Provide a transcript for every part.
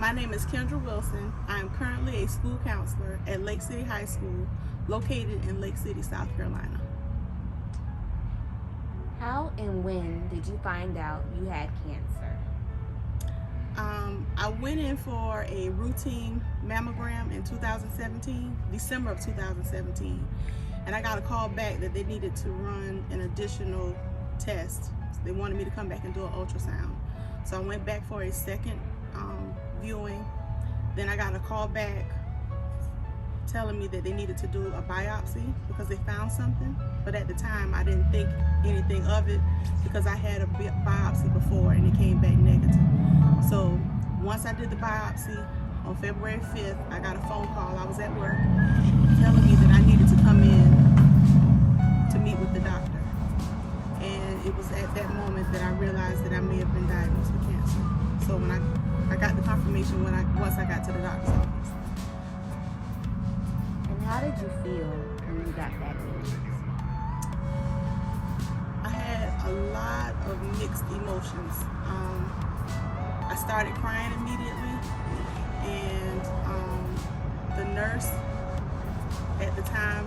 My name is Kendra Wilson. I am currently a school counselor at Lake City High School, located in Lake City, South Carolina. How and when did you find out you had cancer? I went in for a routine mammogram in 2017, December of 2017, and I got a call back that they needed to run an additional test. They wanted me to come back and do an ultrasound. So I went back for a second viewing. Then I got a call back telling me that they needed to do a biopsy because they found something. But at the time, I didn't think anything of it because I had a biopsy before and it came back negative. So once I did the biopsy on February 5th, I got a phone call. I was at work telling me that I needed to come in to meet with the doctor. And it was at that moment that I realized that I may have been diagnosed with cancer. So when I got the confirmation once I got to the doctor's office. And how did you feel when you got that news? I had a lot of mixed emotions. I started crying immediately, and the nurse at the time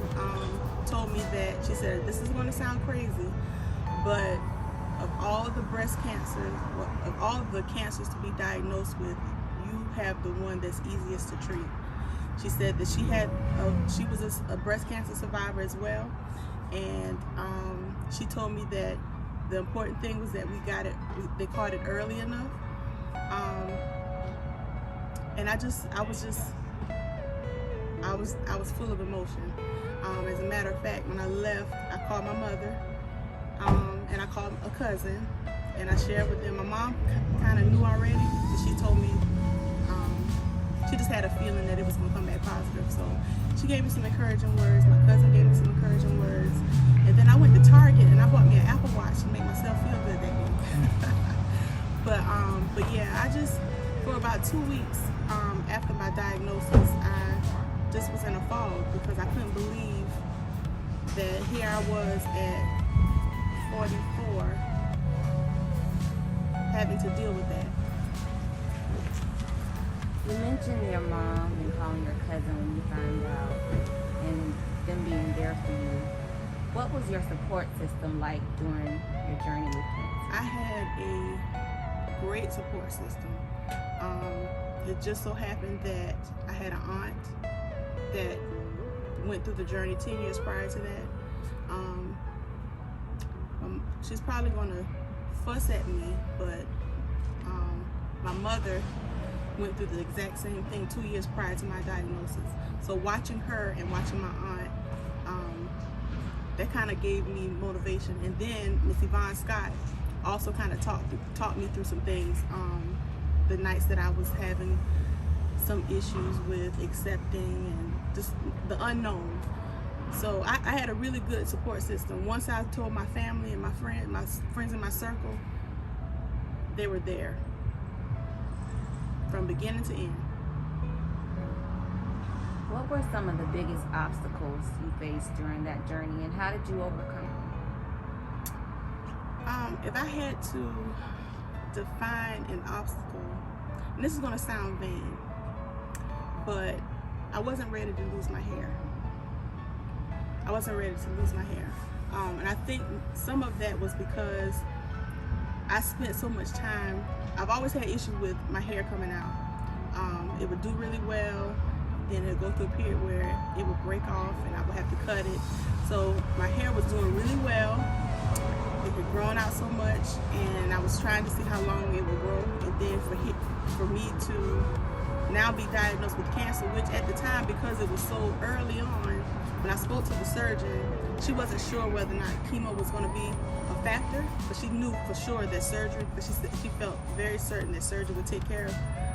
told me that, she said, this is going to sound crazy, but of all the breast cancer, of all of the cancers to be diagnosed with, you have the one that's easiest to treat. She said that she was a breast cancer survivor as well, and she told me that the important thing was that they caught it early enough. And I was full of emotion. As a matter of fact, when I left, I called my mother, and I called a cousin, and I shared with them. My mom kind of knew already, but she told me, she just had a feeling that it was going to come back positive. So she gave me some encouraging words. My cousin gave me some encouraging words. And then I went to Target and I bought me an Apple Watch to make myself feel good that day. But yeah, for about 2 weeks after my diagnosis, I just was in a fog because I couldn't believe that here I was at 44 having to deal with that. You mentioned your mom and calling your cousin when you found out and them being there for you. What was your support system like during your journey with cancer? I had a great support system. It just so happened that I had an aunt that went through the journey 10 years prior to that. She's probably going to fuss at me, but my mother went through the exact same thing 2 years prior to my diagnosis. So watching her and watching my aunt, that kind of gave me motivation. And then Miss Yvonne Scott also kind of taught me through some things. The nights that I was having some issues with accepting and just the unknown. So I had a really good support system. Once I told my family and my friends in my circle, they were there from beginning to end. What were some of the biggest obstacles you faced during that journey, and how did you overcome them? If I had to define an obstacle, and this is going to sound vain, but I wasn't ready to lose my hair. I wasn't ready to lose my hair. And I think some of that was because I spent so much time. I've always had issues with my hair coming out. It would do really well, then it would go through a period where it would break off and I would have to cut it. So my hair was doing really well. It had grown out so much, and I was trying to see how long it would grow. And then for me to now be diagnosed with cancer, which at the time, because it was so early on, when I spoke to the surgeon, she wasn't sure whether or not chemo was going to be a factor, but she knew for sure that surgery, but she felt very certain that surgery would take care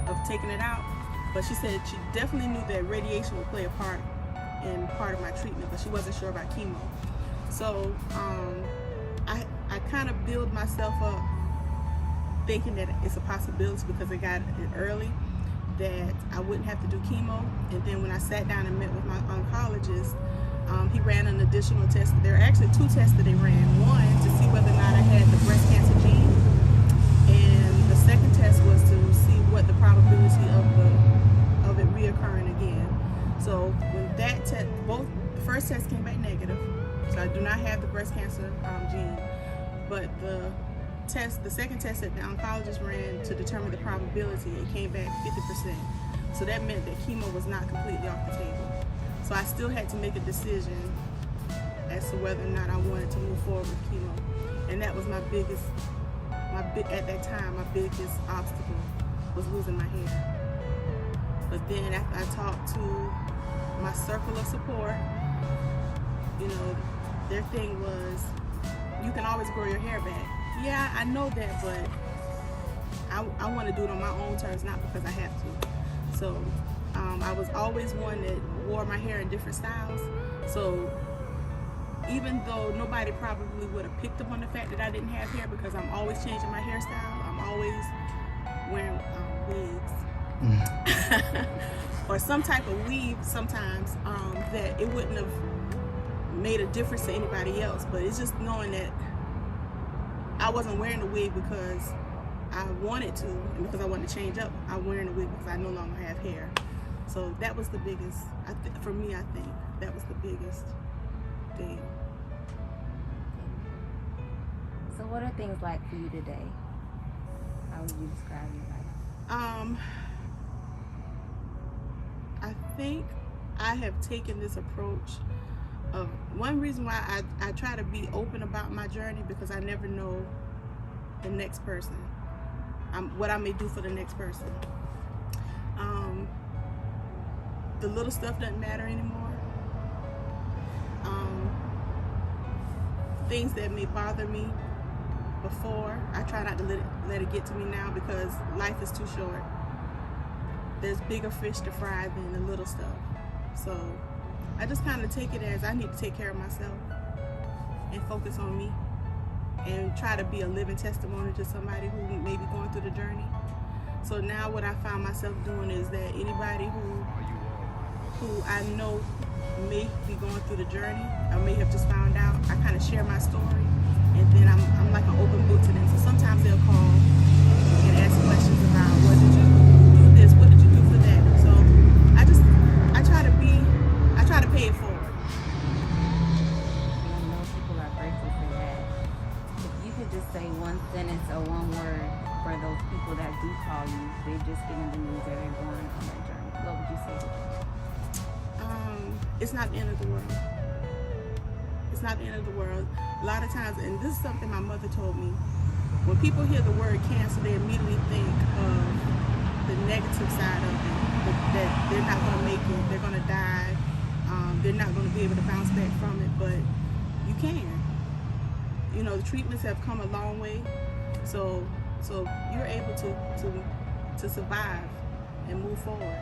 of taking it out. But she said she definitely knew that radiation would play a part in part of my treatment, but she wasn't sure about chemo. So I kind of build myself up thinking that it's a possibility because I got it early, that I wouldn't have to do chemo. And then when I sat down and met with my oncologist, he ran an additional test. There are actually 2 tests that they ran. One to see whether or not I had the breast cancer gene, and the second test was to see what the probability of the breast cancer gene, but the second test that the oncologist ran to determine the probability, it came back 50%. So that meant that chemo was not completely off the table. So I still had to make a decision as to whether or not I wanted to move forward with chemo. And that was at that time, my biggest obstacle was losing my hair. But then after I talked to my circle of support, you know, their thing was, you can always grow your hair back. Yeah, I know that, but I want to do it on my own terms, not because I have to. So I was always one that wore my hair in different styles. So even though nobody probably would have picked up on the fact that I didn't have hair, because I'm always changing my hairstyle, I'm always wearing wigs or some type of weave sometimes, that it wouldn't have made a difference to anybody else. But it's just knowing that I wasn't wearing the wig because I wanted to and because I wanted to change up. I'm wearing the wig because I no longer have hair. So that was the biggest, for me, I think that was the biggest thing. So what are things like for you today? How would you describe your life? I think I have taken this approach of, one reason why I try to be open about my journey, because I never know the next person, what I may do for the next person. The little stuff doesn't matter anymore. Things that may bother me before, I try not to let it get to me now, because life is too short. There's bigger fish to fry than the little stuff. So I just kind of take it as I need to take care of myself and focus on me and try to be a living testimony to somebody who may be going through the journey. So now what I find myself doing is that anybody who I know may be going through the journey, or may have just found out, I kind of share my story, and then I'm like an open book to them. So sometimes they'll call and ask questions about, what did you do this, what did you do for that? So I try to pay it forward. I know people are grateful for that. If you could just say one sentence or one word for those people that do call you, they're just getting the news that they're going on their journey, what would you say to them? It's not the end of the world. It's not the end of the world. A lot of times, and this is something my mother told me, when people hear the word cancer, they immediately think of the negative side of it, that they're not going to make it, they're going to die, they're not going to be able to bounce back from it, but you can. You know, the treatments have come a long way, so you're able to survive and move forward.